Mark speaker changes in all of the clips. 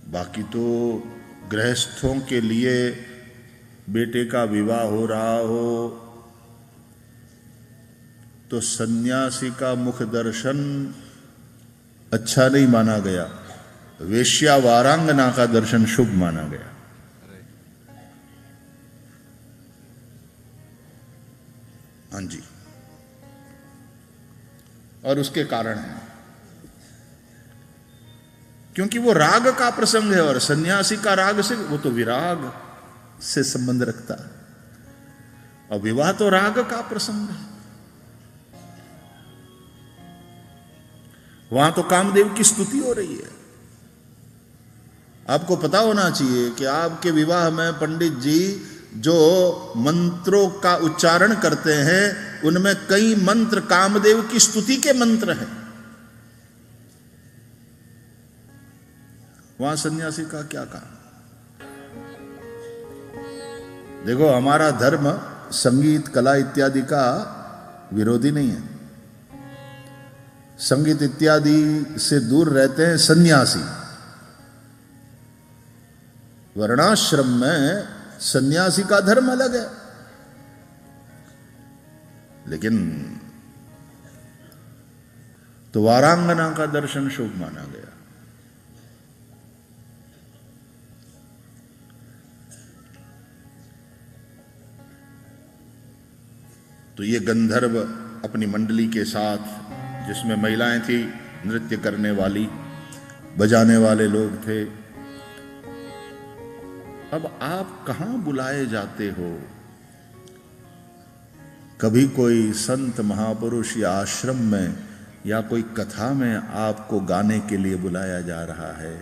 Speaker 1: बाकी तो गृहस्थों के लिए बेटे का विवाह हो रहा हो तो सन्यासी का मुख दर्शन अच्छा नहीं माना गया, वेश्या वारांगना का दर्शन शुभ माना गया। हाँ जी, और उसके कारण है क्योंकि वो राग का प्रसंग है, और सन्यासी का राग से, वो तो विराग से संबंध रखता है, और विवाह तो राग का प्रसंग है। वहां तो कामदेव की स्तुति हो रही है। आपको पता होना चाहिए कि आपके विवाह में पंडित जी जो मंत्रों का उच्चारण करते हैं उनमें कई मंत्र कामदेव की स्तुति के मंत्र हैं। वहां सन्यासी का क्या काम? देखो, हमारा धर्म संगीत कला इत्यादि का विरोधी नहीं है। संगीत इत्यादि से दूर रहते हैं सन्यासी। वर्णाश्रम में सन्यासी का धर्म अलग है, लेकिन तो वारांगना का दर्शन शुभ माना गया। तो ये गंधर्व अपनी मंडली के साथ, जिसमें महिलाएं थी, नृत्य करने वाली, बजाने वाले लोग थे। अब आप कहां बुलाए जाते हो? कभी कोई संत महापुरुष या आश्रम में या कोई कथा में आपको गाने के लिए बुलाया जा रहा है,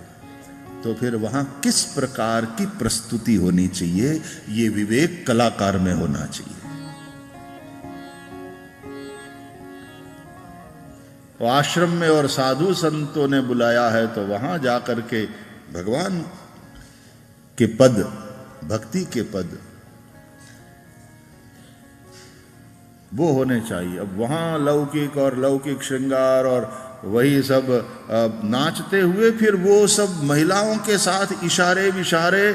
Speaker 1: तो फिर वहां किस प्रकार की प्रस्तुति होनी चाहिए, ये विवेक कलाकार में होना चाहिए। तो आश्रम में और साधु संतों ने बुलाया है तो वहां जाकर के भगवान के पद, भक्ति के पद वो होने चाहिए। अब वहां लौकिक और लौकिक श्रृंगार और वही सब नाचते हुए फिर वो सब महिलाओं के साथ इशारे विशारे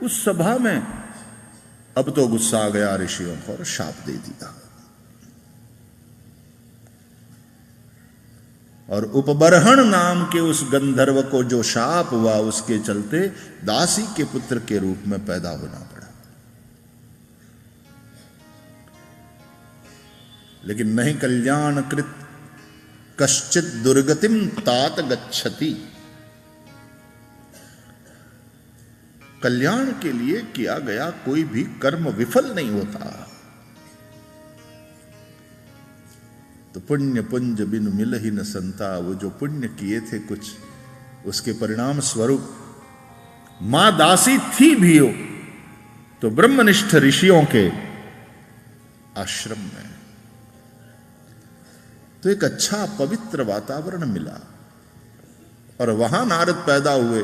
Speaker 1: उस सभा में। अब तो गुस्सा आ गया ऋषियों को और शाप दे दिया। और उपबरहण नाम के उस गंधर्व को जो शाप हुआ, उसके चलते दासी के पुत्र के रूप में पैदा होना पड़ा। लेकिन नहीं कल्याण कृत कश्चित दुर्गतिम तात गच्छति। कल्याण के लिए किया गया कोई भी कर्म विफल नहीं होता। तो पुण्य पुंज बिन मिल ही न संता। वो जो पुण्य किए थे कुछ, उसके परिणाम स्वरूप मां दासी थी भी हो तो ब्रह्मनिष्ठ ऋषियों के आश्रम में तो एक अच्छा पवित्र वातावरण मिला, और वहां नारद पैदा हुए,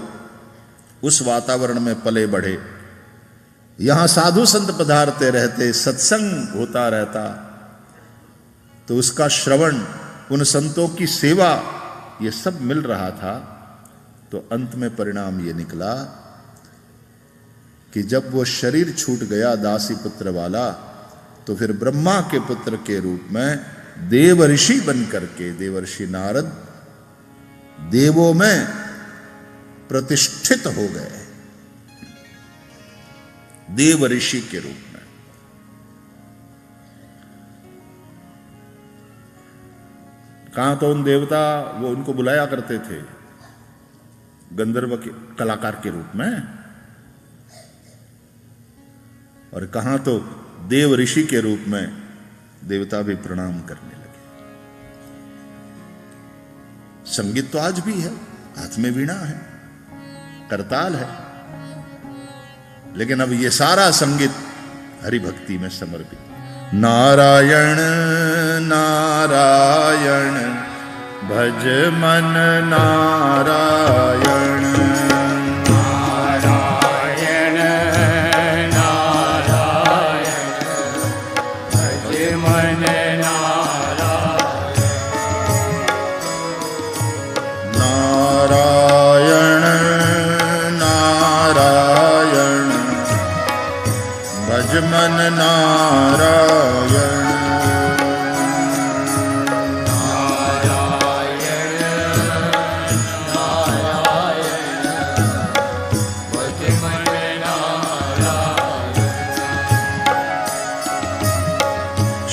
Speaker 1: उस वातावरण में पले बढ़े। यहां साधु संत पधारते रहते, सत्संग होता रहता, तो उसका श्रवण, उन संतों की सेवा, ये सब मिल रहा था। तो अंत में परिणाम ये निकला कि जब वो शरीर छूट गया दासी पुत्र वाला, तो फिर ब्रह्मा के पुत्र के रूप में देव ऋषि बन करके देवर्षि नारद देवों में प्रतिष्ठित हो गए, देव ऋषि के रूप में। कहां तो उन देवता वो उनको बुलाया करते थे गंधर्व के कलाकार के रूप में, और कहां तो देव ऋषि के रूप में देवता भी प्रणाम करने लगे। संगीत तो आज भी है, हाथ में वीणा है, करताल है, लेकिन अब ये सारा संगीत हरि भक्ति में समर्पित। नारायण नारायण भज मन नारायण,
Speaker 2: नारायण नारायण भज मन
Speaker 1: नारायण भज मन नारायण।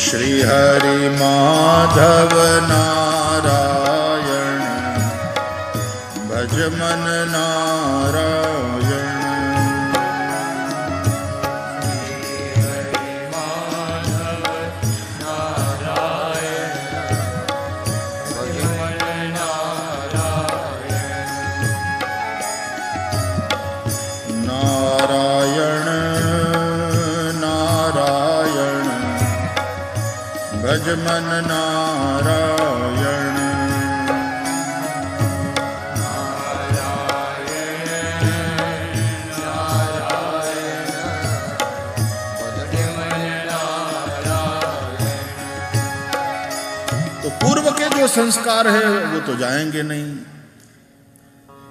Speaker 1: श्री हरि माधव नारायण भज मन नारायण। नारायण नारायण भज मन नारायण। तो पूर्व के जो संस्कार है वो तो जाएंगे नहीं,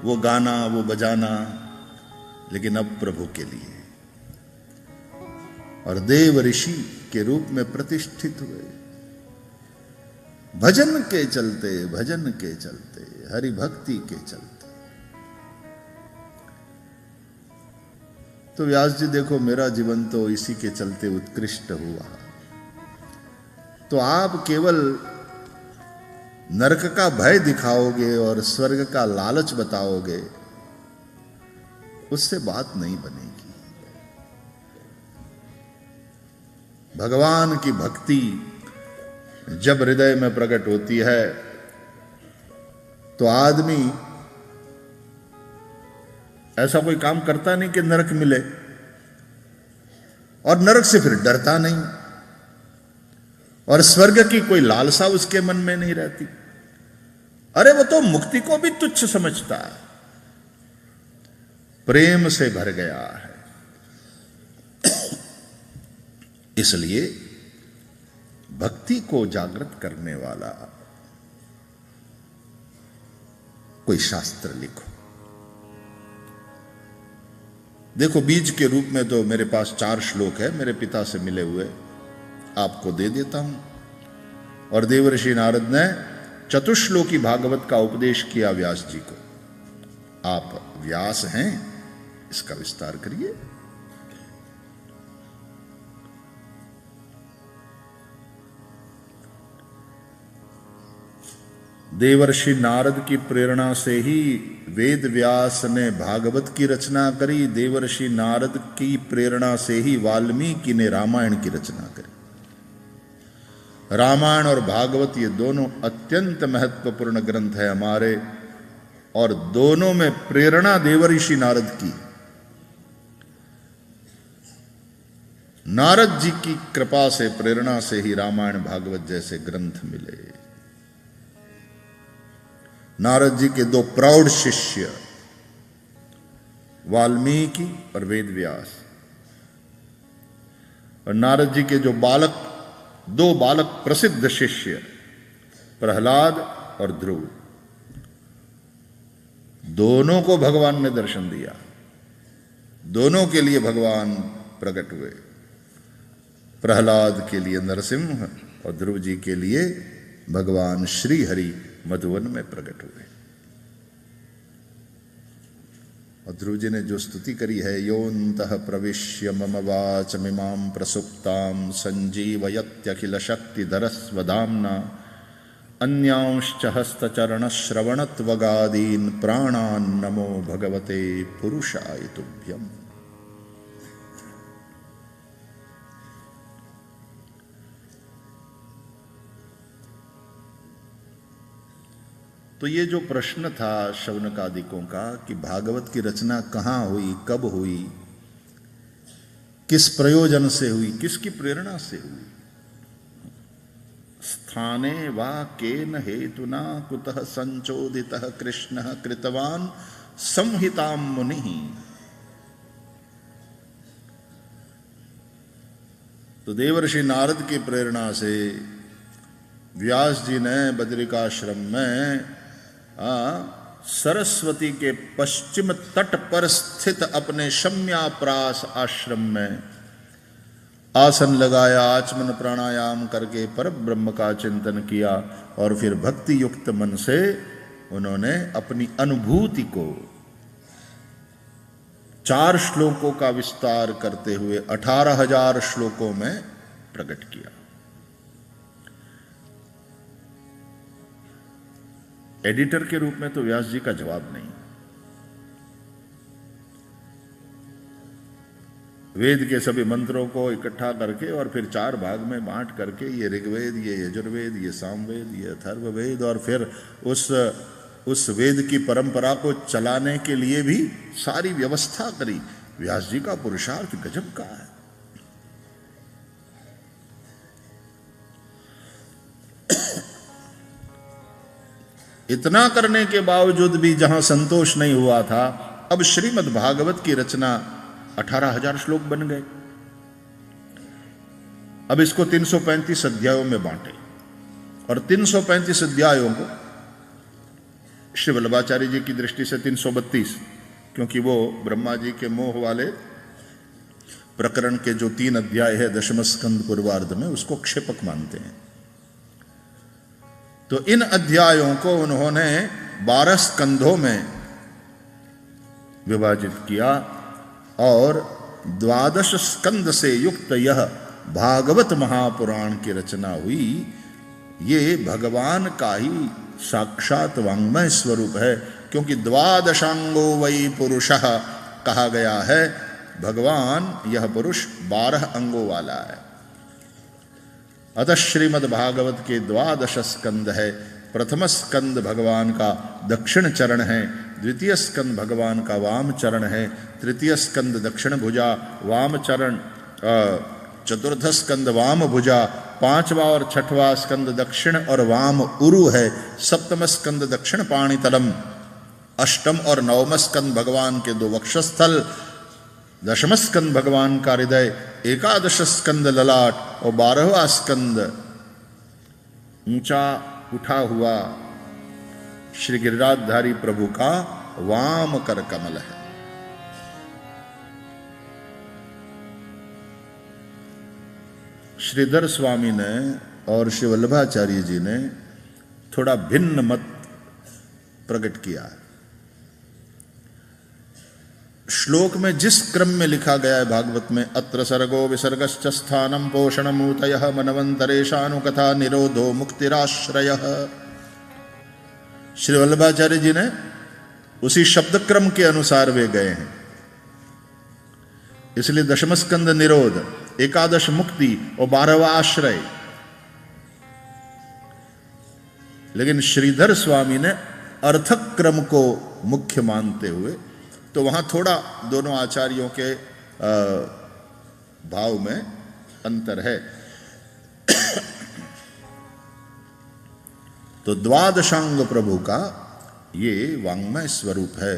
Speaker 1: वो गाना वो बजाना, लेकिन अब प्रभु के लिए और देव ऋषि के रूप में प्रतिष्ठित हुए। भजन के चलते, भजन के चलते, हरि भक्ति के चलते। तो व्यास जी देखो, मेरा जीवन तो इसी के चलते उत्कृष्ट हुआ। तो आप केवल नरक का भय दिखाओगे और स्वर्ग का लालच बताओगे, उससे बात नहीं बनेगी। भगवान की भक्ति जब हृदय में प्रकट होती है तो आदमी ऐसा कोई काम करता नहीं कि नरक मिले, और नरक से फिर डरता नहीं, और स्वर्ग की कोई लालसा उसके मन में नहीं रहती। अरे वो तो मुक्ति को भी तुच्छ समझता है, प्रेम से भर गया है। इसलिए भक्ति को जागृत करने वाला कोई शास्त्र लिखो। देखो, बीज के रूप में तो मेरे पास 4 श्लोक है, मेरे पिता से मिले हुए, आपको दे देता हूं। और देवर्षि नारद ने चतुश्लोकी भागवत का उपदेश किया व्यास जी को। आप व्यास हैं, इसका विस्तार करिए। देवर्षि नारद की प्रेरणा से ही वेद व्यास ने भागवत की रचना करी। देवर्षि नारद की प्रेरणा से ही वाल्मीकि ने रामायण की रचना करी। रामायण और भागवत ये दोनों अत्यंत महत्वपूर्ण ग्रंथ है हमारे, और दोनों में प्रेरणा देवर्षि नारद की। नारद जी की कृपा से, प्रेरणा से ही रामायण भागवत जैसे ग्रंथ मिले। नारद जी के 2 प्रौढ़ शिष्य वाल्मीकि और वेद व्यास, और नारद जी के जो 2 बालक प्रसिद्ध शिष्य प्रहलाद और ध्रुव, दोनों को भगवान ने दर्शन दिया। दोनों के लिए भगवान प्रकट हुए। प्रहलाद के लिए नरसिंह और ध्रुव जी के लिए भगवान श्री हरि मधुवन में प्रकट हुए। और ध्रुव जी ने जो स्तुति करी है, योऽन्तः प्रविश्य मम वाचमिमां प्रसुप्तां संजीवयत्यखिल शक्तिधरस्वधाम्ना अन्यांश्च हस्तचरणश्रवणत्वगादीन् प्राणान् नमो भगवते पुरुषाय तुभ्यम्। तो ये जो प्रश्न था शौनकादिकों का कि भागवत की रचना कहाँ हुई, कब हुई, किस प्रयोजन से हुई, किसकी प्रेरणा से हुई, स्थाने वा केन हेतुना कुतः संचोदितः कृष्णः कृतवान् संहितां मुनिः। तो देवर्षि नारद की प्रेरणा से व्यास जी ने बद्रिकाश्रम में सरस्वती के पश्चिम तट पर स्थित अपने शम्याप्रास आश्रम में आसन लगाया, आचमन प्राणायाम करके पर ब्रह्म का चिंतन किया और फिर भक्ति युक्त मन से उन्होंने अपनी अनुभूति को 4 श्लोकों का विस्तार करते हुए 18,000 श्लोकों में प्रकट किया। एडिटर के रूप में तो व्यास जी का जवाब नहीं। वेद के सभी मंत्रों को इकट्ठा करके और फिर 4 भाग में बांट करके, ये ऋग्वेद, ये यजुर्वेद, ये सामवेद, ये अथर्ववेद, और फिर उस वेद की परंपरा को चलाने के लिए भी सारी व्यवस्था करी। व्यास जी का पुरुषार्थ गजब का है। इतना करने के बावजूद भी जहां संतोष नहीं हुआ था, अब श्रीमद् भागवत की रचना 18,000 श्लोक बन गए। अब इसको 335 अध्यायों में बांटे और 335 अध्यायों को श्री वल्लभाचार्य जी की दृष्टि से 332, क्योंकि वो ब्रह्मा जी के मोह वाले प्रकरण के जो 3 अध्याय है दशम स्कंद पूर्वार्ध में, उसको क्षेपक मानते हैं। तो इन अध्यायों को उन्होंने 12 स्कंधों में विभाजित किया और 12 स्कंद से युक्त यह भागवत महापुराण की रचना हुई। ये भगवान का ही साक्षात वांग्मय स्वरूप है, क्योंकि 12 वै पुरुषः कहा गया है। भगवान यह पुरुष 12 अंगों वाला है। अतः श्रीमद् भागवत के 12 स्कंद है। प्रथम स्कंद भगवान का दक्षिण चरण है, द्वितीय स्कंद भगवान का वाम चरण है, तृतीय स्कंद दक्षिण भुजा वाम चरण, चतुर्थ स्कंद वाम भुजा, 5वां और 6वां स्कंद दक्षिण और वाम उरु है, सप्तम स्कंद दक्षिण पाणितलम, अष्टम और 9वां स्कंद भगवान के 2 वक्षस्थल, 10वां स्कंद भगवान का हृदय, 11 स्कंद ललाट और 12वां स्कंद ऊंचा उठा हुआ श्री गिरिराजधारी प्रभु का वाम कर कमल है। श्रीधर स्वामी ने और श्री वल्लभाचार्य जी ने थोड़ा भिन्न मत प्रकट किया है। श्लोक में जिस क्रम में लिखा गया है भागवत में, अत्र सर्गो विसर्गश्च स्थानम पोषणमूतयः मनवंतरेशानुकथा निरोधो मुक्तिराश्रयः, श्री वल्लभाचार्य जी ने उसी शब्द क्रम के अनुसार वे गए हैं। इसलिए 10वां स्कंद निरोध, 11 मुक्ति और 12वां आश्रय। लेकिन श्रीधर स्वामी ने अर्थक क्रम को मुख्य मानते हुए, तो वहां थोड़ा दोनों आचार्यों के भाव में अंतर है। तो 12 प्रभु का ये वांग्मय स्वरूप है,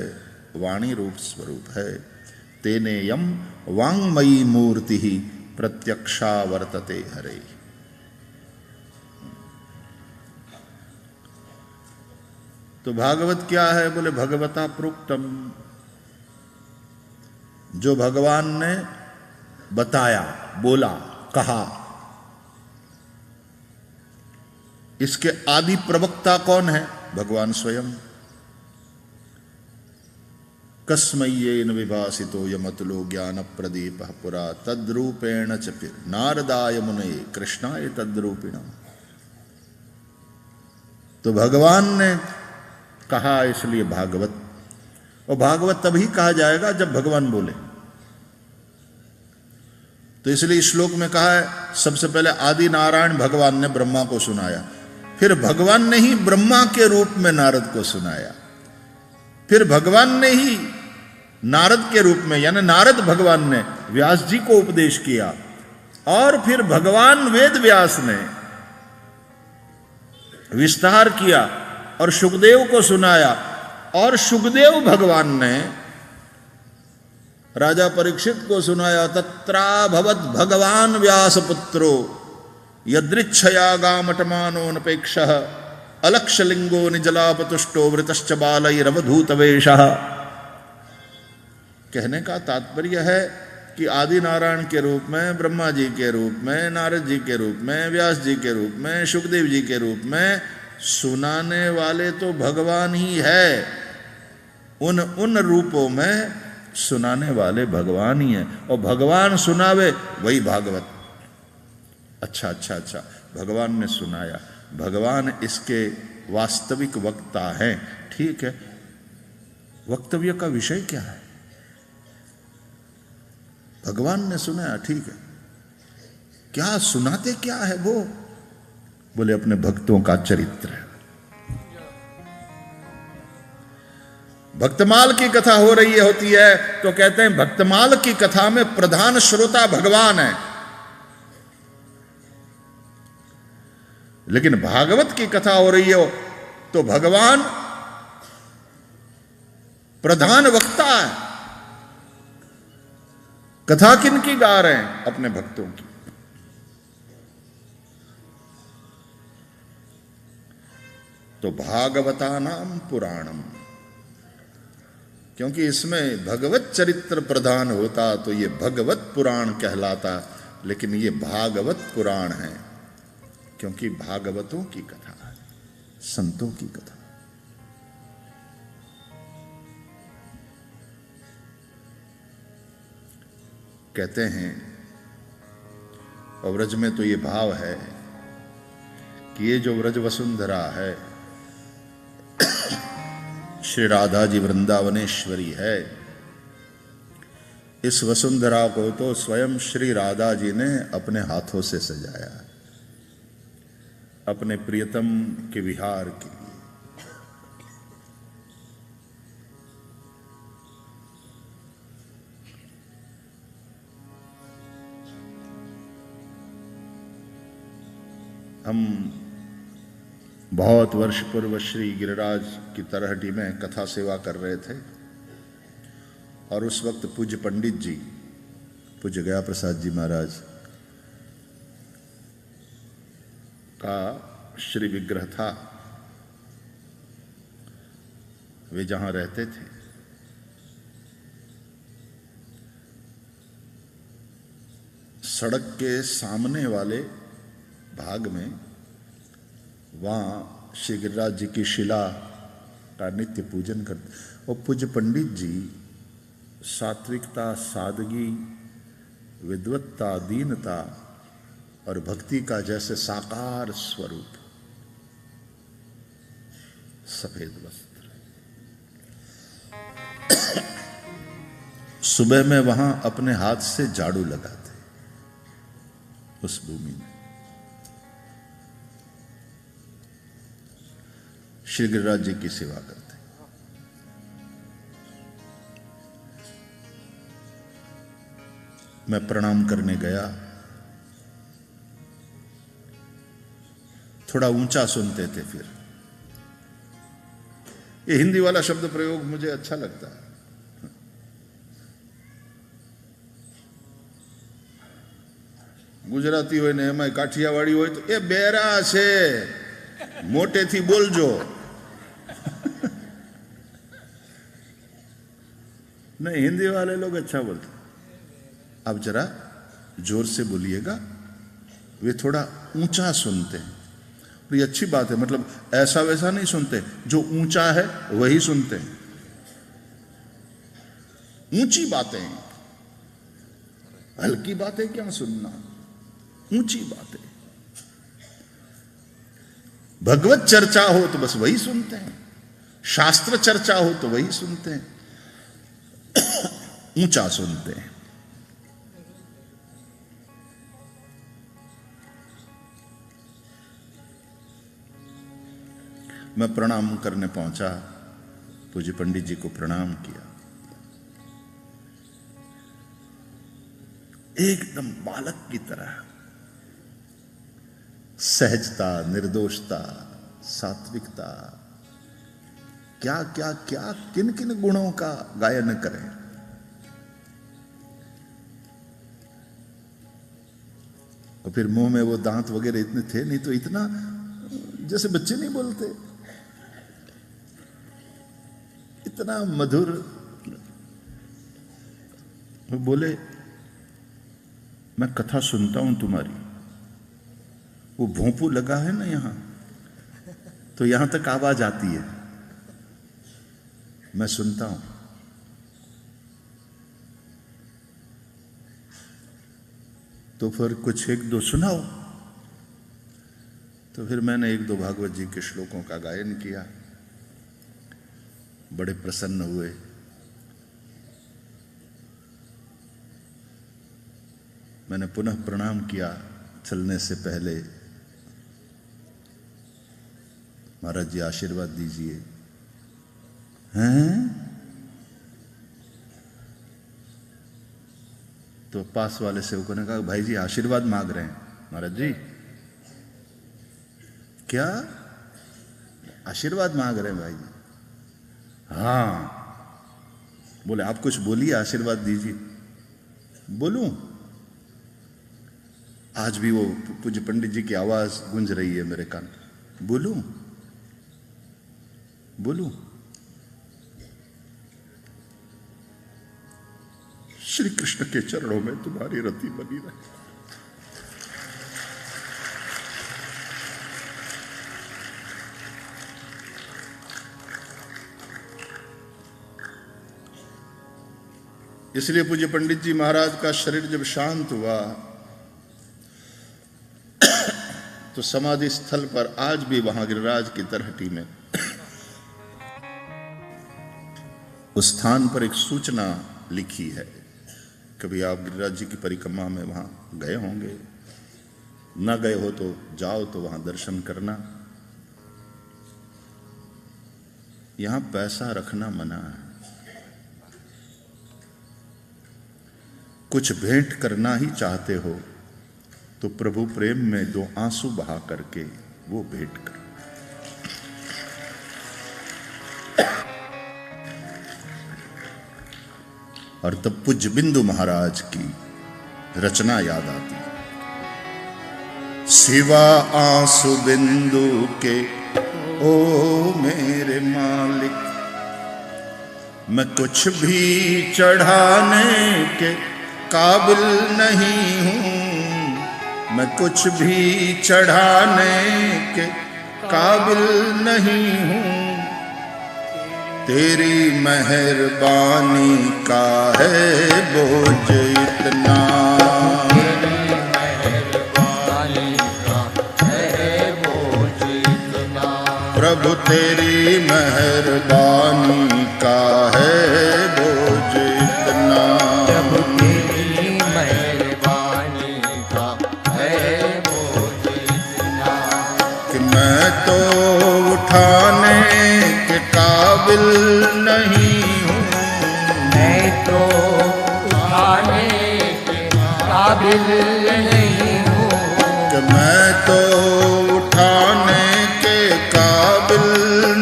Speaker 1: वाणी रूप स्वरूप है। तेनेयम वांग्मयी मूर्ति ही प्रत्यक्षा वर्तते हरे। तो भागवत क्या है? बोले भगवता प्रोक्तम, जो भगवान ने बताया, बोला, कहा। इसके आदि प्रवक्ता कौन है? भगवान स्वयं। कस्मय्येन विभासितो यमतुलो ज्ञान प्रदीप पुरा तद्रूपेण च फिर नारदाय मुने कृष्णाय तद्रूपिणम्। तो भगवान ने कहा, इसलिए भागवत। और भागवत तभी कहा जाएगा जब भगवान बोले। तो इसलिए इस श्लोक में कहा है, सबसे पहले आदि नारायण भगवान ने ब्रह्मा को सुनाया, फिर भगवान ने ही ब्रह्मा के रूप में नारद को सुनाया, फिर भगवान ने ही नारद के रूप में, यानी नारद भगवान ने व्यास जी को उपदेश किया, और फिर भगवान वेद व्यास ने विस्तार किया और शुकदेव को सुनाया, और शुकदेव भगवान ने राजा परीक्षित को सुनाया। तत्रा भवत भगवान व्यास पुत्रो यदृच्छया गामटमानोऽनपेक्षः अलक्षलिंगो निजलापतुष्टो वृतश्च बालैरवधूतवेशः। कहने का तात्पर्य है कि आदि नारायण के रूप में, ब्रह्मा जी के रूप में, नारद जी के रूप में, व्यास जी के रूप में, शुकदेव जी के रूप में सुनाने वाले तो भगवान ही है। उन रूपों में सुनाने वाले भगवान ही है, और भगवान सुनावे वही भागवत। अच्छा, भगवान ने सुनाया, भगवान इसके वास्तविक वक्ता हैं, ठीक है। वक्तव्य का विषय क्या है? भगवान ने सुनाया, ठीक है। क्या सुनाते क्या है वो? बोले अपने भक्तों का चरित्र। भक्तमाल की कथा हो रही होती है तो कहते हैं भक्तमाल की कथा में प्रधान श्रोता भगवान है, लेकिन भागवत की कथा हो रही हो तो भगवान प्रधान वक्ता है। कथा किनकी गा रहे हैं? अपने भक्तों की। तो भागवता नाम पुराणम, क्योंकि इसमें भगवत चरित्र प्रधान होता तो ये भगवत पुराण कहलाता, लेकिन ये भागवत पुराण है क्योंकि भागवतों की कथा है, संतों की कथा। कहते हैं और व्रज में तो ये भाव है कि ये जो व्रज वसुंधरा है, श्री राधा जी वृंदावनेश्वरी है, इस वसुंधरा को तो स्वयं श्री राधा जी ने अपने हाथों से सजाया अपने प्रियतम के विहार के लिए। हम बहुत वर्ष पूर्व श्री गिरिराज की तरहटी में कथा सेवा कर रहे थे और उस वक्त पूज्य पंडित जी, पूज्य गया प्रसाद जी महाराज का श्री विग्रह था। वे जहां रहते थे सड़क के सामने वाले भाग में, वहां श्री गिरिराज जी की शिला का नित्य पूजन करते। और पूज्य पंडित जी सात्विकता, सादगी, विद्वत्ता, दीनता और भक्ति का जैसे साकार स्वरूप, सफेद वस्त्र। सुबह में वहां अपने हाथ से झाड़ू लगाते उस भूमि में। श्री गिरिराज जी की सेवा करते। मैं प्रणाम करने गया, थोड़ा ऊंचा सुनते थे। फिर ये हिंदी वाला शब्द प्रयोग मुझे अच्छा लगता है। गुजराती हो ने एम काठियावाड़ी हो तो ये बेरा छे, मोटे थी बोलजो। नहीं, हिंदी वाले लोग अच्छा बोलते। अब जरा जोर से बोलिएगा, वे थोड़ा ऊंचा सुनते हैं। तो ये अच्छी बात है, मतलब ऐसा वैसा नहीं सुनते, जो ऊंचा है वही सुनते हैं। ऊंची बातें, हल्की बातें क्या सुनना, ऊंची बातें। भगवत चर्चा हो तो बस वही सुनते हैं, शास्त्र चर्चा हो तो वही सुनते हैं, ऊंचा सुनते हैं। मैं प्रणाम करने पहुंचा, पूज्य पंडित जी को प्रणाम किया। एकदम बालक की तरह सहजता, निर्दोषता, सात्विकता, क्या क्या क्या किन किन गुणों का गायन करें। और फिर मुंह में वो दांत वगैरह इतने थे नहीं, तो इतना जैसे बच्चे नहीं बोलते, इतना मधुर। वो बोले मैं कथा सुनता हूं तुम्हारी, वो भोंपू लगा है ना यहां, तो यहां तक आवाज आती है, मैं सुनता हूं। तो फिर कुछ एक दो सुनाओ। तो फिर मैंने एक दो भागवत जी के श्लोकों का गायन किया, बड़े प्रसन्न हुए। मैंने पुनः प्रणाम किया चलने से पहले, महाराज जी आशीर्वाद दीजिए। हैं? तो पास वाले सेवकों ने कहा, भाई जी आशीर्वाद मांग रहे हैं। महाराज जी क्या आशीर्वाद मांग रहे हैं भाई जी? हाँ। बोले आप कुछ बोलिए, आशीर्वाद दीजिए। बोलूं? आज भी वो पूज्य पंडित जी की आवाज गूंज रही है मेरे कान। बोलूं? बोलूं? श्री कृष्ण के चरणों में तुम्हारी रति बनी रहे। इसलिए पूज्य पंडित जी महाराज का शरीर जब शांत हुआ तो समाधि स्थल पर आज भी वहां गिरिराज की तरहटी में उस स्थान पर एक सूचना लिखी है। कभी आप गिरिराज जी की परिक्रमा में वहां गए होंगे, न गए हो तो जाओ तो वहां दर्शन करना। यहां पैसा रखना मना है। कुछ भेंट करना ही चाहते हो तो प्रभु प्रेम में दो आंसू बहा करके वो भेंट कर। और तब पूज्य बिंदु महाराज की रचना याद आती, सिवा आंसू बिंदु के ओ मेरे मालिक, मैं कुछ भी चढ़ाने के काबिल नहीं हूं, मैं कुछ भी चढ़ाने के काबिल नहीं हूं, तेरी मेहरबानी का है बोझ इतना,
Speaker 2: तेरी मेहरबानी का है बोझ इतना,
Speaker 1: प्रभु तेरी मेहरबानी का है बोझ इतना,
Speaker 2: प्रभु तेरी मेहरबानी का है बोझ इतना,
Speaker 1: कि मैं तो उठाने के काबिल नहीं हूँ,
Speaker 2: मैं तो उठाने के काबिल नहीं हूँ,
Speaker 1: कि मैं तो उठाने के काबिल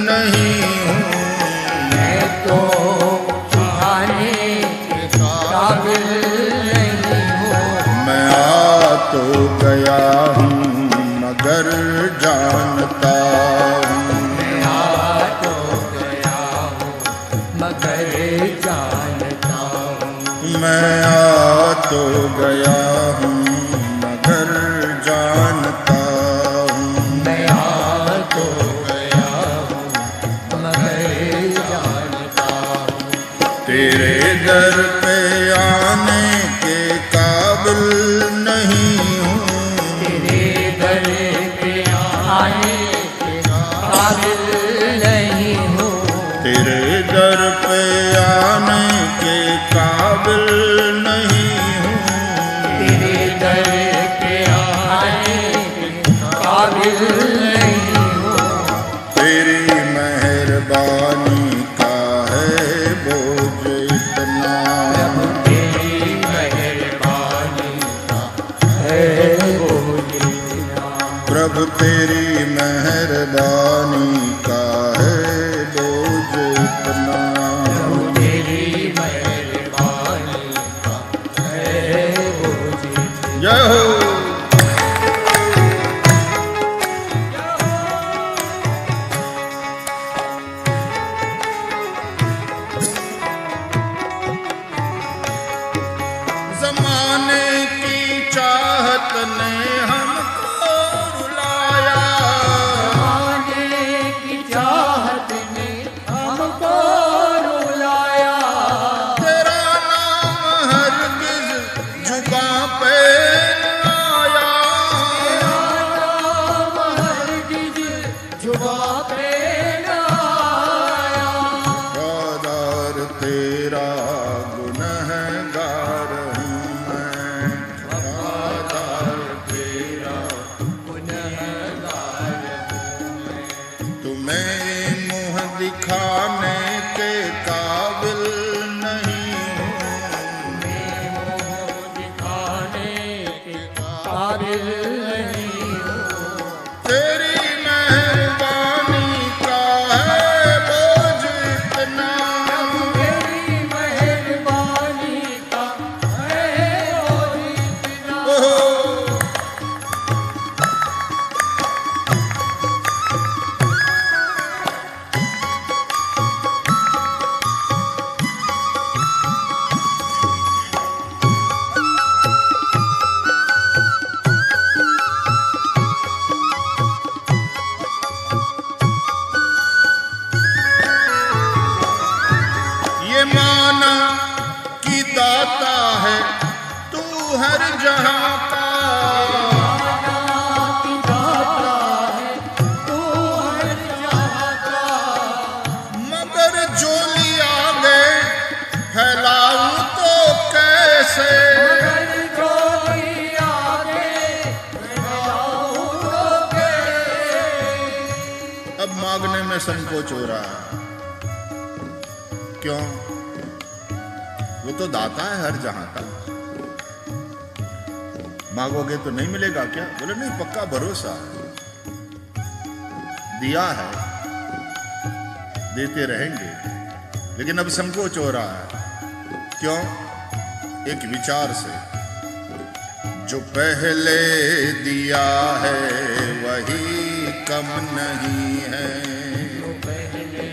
Speaker 1: नहीं हूँ,
Speaker 2: मैं तो उठाने के काबिल नहीं हूँ,
Speaker 1: मैं आ तो गया हूँ मगर जानता हूँ,
Speaker 2: मैं आ तो गया हूँ मगर जानता हूँ,
Speaker 1: मैं आ तो गया हूँ मगर जानता हूँ,
Speaker 2: मैं आ तो गया हूँ मगर जानता हूँ,
Speaker 1: तेरे दर पे आने के काबिल नहीं हूँ,
Speaker 2: तेरे दर पे आने के काबिल नहीं हूँ,
Speaker 1: तेरे दर पे आने के काबिल नहीं हूँ,
Speaker 2: तेरे दर पे आने के काबिल नहीं हूँ,
Speaker 1: तेरी मेहरबानी का है बोझ इतना,
Speaker 2: प्रभु तेरी मेहरबानी का है बोझ इतना,
Speaker 1: प्रभु तेरी मेहरबानी का है बोझ इतना।
Speaker 2: प्रभु तेरी मेहरबानी का है बोझ इतना।
Speaker 1: जय हो। जमाने की चाहत ने हमको रुलाया,
Speaker 2: जमाने की चाहत ने हमको रुलाया।
Speaker 1: तेरा नाम हरगिज जुबां पे न आया,
Speaker 2: तेरा नाम हरगिज जुबां पे न आया।
Speaker 1: वफादार तेरा गुनहगार हूँ मैं, वफादार तेरा
Speaker 2: गुनहगार हूँ मैं।
Speaker 1: तुम्हें मुँह दिखाने के काबिल नहीं हूँ,
Speaker 2: मैं मुँह दिखाने के काबिल नहीं हूँ।
Speaker 1: तेरी मेहरबानी का है बोझ इतना,
Speaker 2: तेरी मेहरबानी का है और इतना।
Speaker 1: ओहो। ये माना कि दाता है तू हर जहां का,
Speaker 2: की दाता है तू हर जहाँ का।
Speaker 1: मगर जो लिया गए फैलाऊं तो कैसे,
Speaker 2: मगर जो भी आगे फैलाऊं तो कैसे।
Speaker 1: अब मांगने में संकोच हो रहा है। क्यों? वो तो दाता है हर जहां का, मांगोगे तो नहीं मिलेगा क्या? बोले नहीं, पक्का भरोसा है, दिया है, देते रहेंगे। लेकिन अब संकोच हो रहा है। क्यों? एक विचार से, जो पहले दिया है वही कम नहीं है,
Speaker 2: जो पहले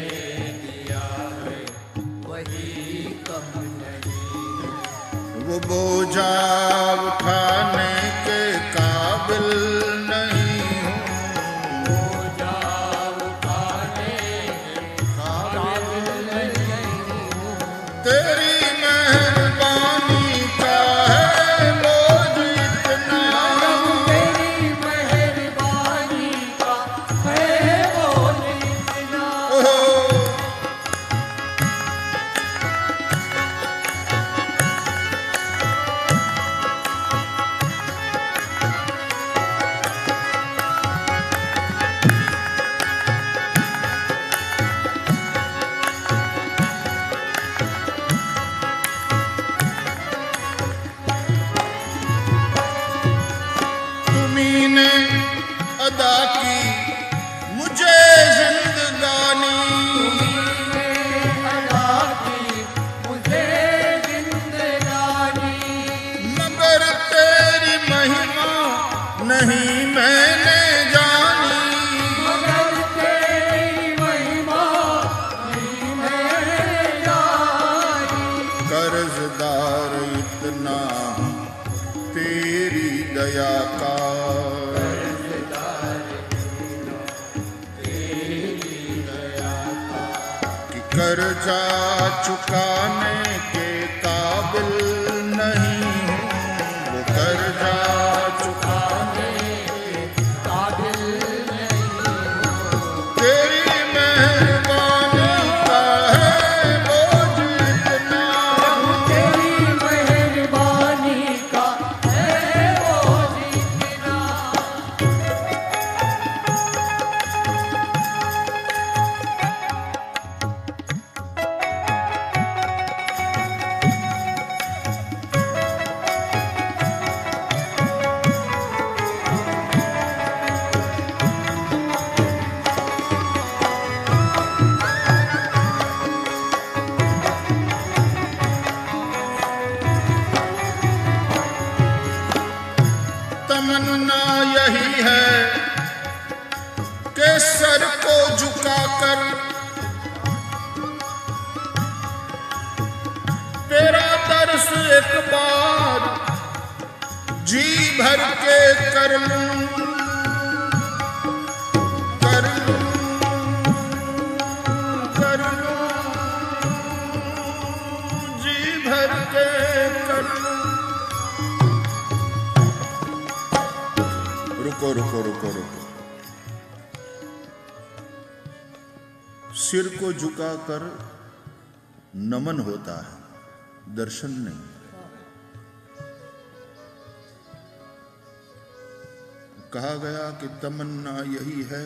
Speaker 2: दिया है वही कम नहीं।
Speaker 1: वो बोझा उठाने के काबिल नहीं हूँ,
Speaker 2: बोझा उठाने के काबिल नहीं हूँ।
Speaker 1: तेरी मेहरबानी का है बोझ इतना,
Speaker 2: तेरी मेहरबानी का है बोझ इतना।
Speaker 1: ओहो। तुम्ही ने अदा की मुझे जिंदगानी,
Speaker 2: अदा की मुझे जिंदगानी।
Speaker 1: मगर तेरी महिमा नहीं मैंने जानी,
Speaker 2: मगर तेरी महिमा नहीं मैंने जानी।
Speaker 1: कर्जदार इतना हूँ तेरी दया का, कि कर्जा चुकाने के काबिल नहीं हूँ, वो कर्जा चुकाने
Speaker 2: काबिल नहीं हूँ।
Speaker 1: तेरी मेहरबानी का है बोझ इतना,
Speaker 2: तेरी मेहरबानी का है बोझ इतना।
Speaker 1: तमन्ना यही है कि सर को झुकाकर तेरा दर्श एक बार जी भर के कर लूं, कर लूं, कर लूं, जी भर के कर लूं। रुको रुको रुको रुको। सिर को झुकाकर नमन होता है, दर्शन नहीं। कहा गया कि तमन्ना यही है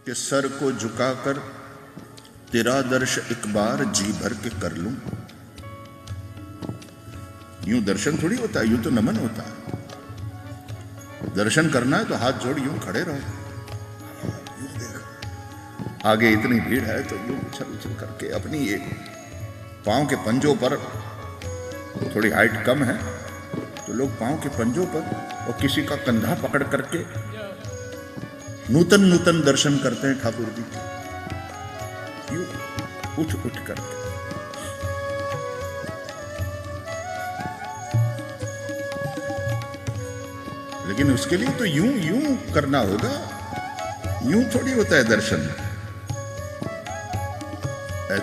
Speaker 1: कि सर को झुकाकर तेरा दर्श एक बार जी भर के कर लूं। यूं दर्शन थोड़ी होता है, यूं तो नमन होता है। दर्शन करना है तो हाथ जोड़ यूं खड़े रहो। यूं देख, आगे इतनी भीड़ है तो यूं उछल उछल करके अपनी ये पांव के पंजों पर, थोड़ी हाइट कम है तो लोग पांव के पंजों पर और किसी का कंधा पकड़ करके नूतन नूतन दर्शन करते हैं ठाकुर जी के, यूं उठ उठ करके। लेकिन उसके लिए तो यूं यूं करना होगा, यूं थोड़ी होता है दर्शन।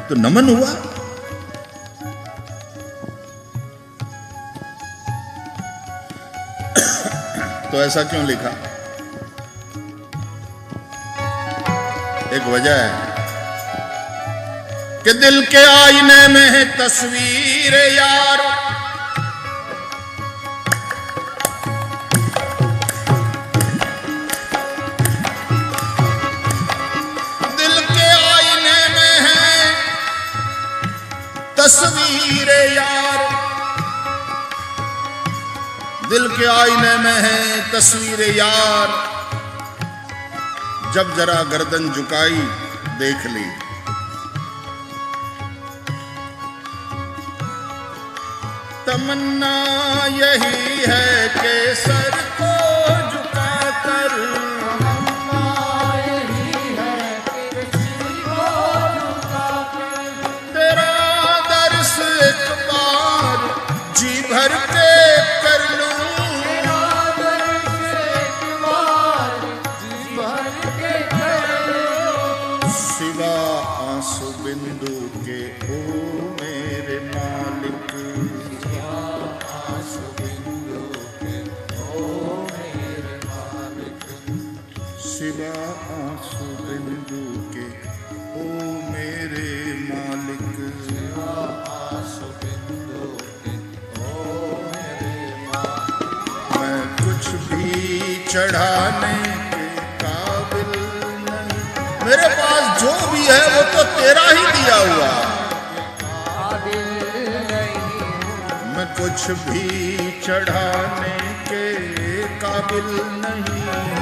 Speaker 1: तो नमन हुआ। तो ऐसा क्यों लिखा? एक वजह है कि दिल के आईने में है तस्वीर यार, दिल के आईने में है तस्वीर यार, दिल के आईने में है तस्वीर यार। जब जरा गर्दन झुकाई देख ली, तमन्ना यही है कि सर को झुकाकर,
Speaker 2: तमन्ना यही है कि सिर को झुकाकर
Speaker 1: तेरा दर्श एक बार जी भर के कर लूं।
Speaker 2: तेरा दर्श एक बार जी भर के कर लूं।
Speaker 1: सिवा आंसू बिंदु के ओ मेरे मालिक,
Speaker 2: आंसू बिंदु के ओ मेरे मालिक,
Speaker 1: सिवा आंसू बिंदु के ओ मेरे मालिक।
Speaker 2: आंसू बिंदु के ओ मेरे मालिक।
Speaker 1: मैं कुछ भी चढ़ाने के काबिल नहीं, मेरे पास जो भी है वो तो तेरा ही दिया हुआ।
Speaker 2: काबिल नहीं हूँ,
Speaker 1: मैं कुछ भी चढ़ाने के काबिल नहीं